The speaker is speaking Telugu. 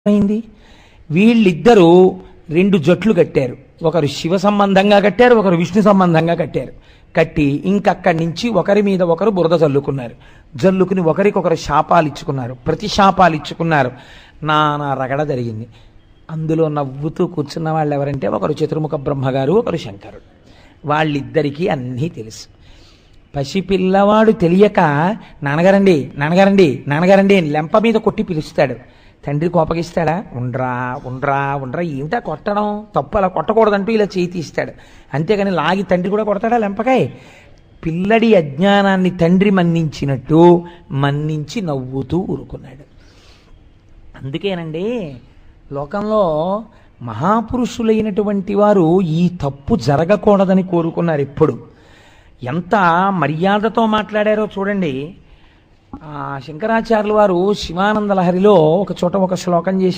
అయింది. వీళ్ళిద్దరూ రెండు జట్లు కట్టారు. ఒకరు శివ సంబంధంగా కట్టారు, ఒకరు విష్ణు సంబంధంగా కట్టారు. కట్టి ఇంకక్కడి నుంచి ఒకరి మీద ఒకరు బురద జల్లుకున్నారు. జల్లుకుని ఒకరికొకరు శాపాలు ఇచ్చుకున్నారు, ప్రతి శాపాలు ఇచ్చుకున్నారు. నానా రగడ జరిగింది. అందులో నవ్వుతూ కూర్చున్న వాళ్ళు ఎవరంటే ఒకరు చతుర్ముఖ బ్రహ్మగారు, ఒకరు శంకరుడు. వాళ్ళిద్దరికీ అన్నీ తెలుసు. పసిపిల్లవాడు తెలియక నాన్నగారండి నాన్నగారండి నాన్నగారండి అని లెంప మీద కొట్టి పిలుస్తాడు. తండ్రి కోపగిస్తాడా? ఉండ్రా ఉండ్రా ఉండ్రా, ఏమిటా కొట్టడం, తప్పు, అలా కొట్టకూడదంటూ ఇలా చేయి తీస్తాడు. అంతేగాని లాగి తండ్రి కూడా కొడతాడా లెంపకాయ? పిల్లడి అజ్ఞానాన్ని తండ్రి మన్నించినట్టు మన్నించి నవ్వుతూ ఊరుకున్నాడు. అందుకేనండి లోకంలో మహాపురుషులైనటువంటి వారు ఈ తప్పు జరగకూడదని కోరుకున్నారు. ఎప్పుడు ఎంత మర్యాదతో మాట్లాడారో చూడండి. శంకరాచార్యుల వారు శివానంద లహరిలో ఒక చోట ఒక శ్లోకం చేసి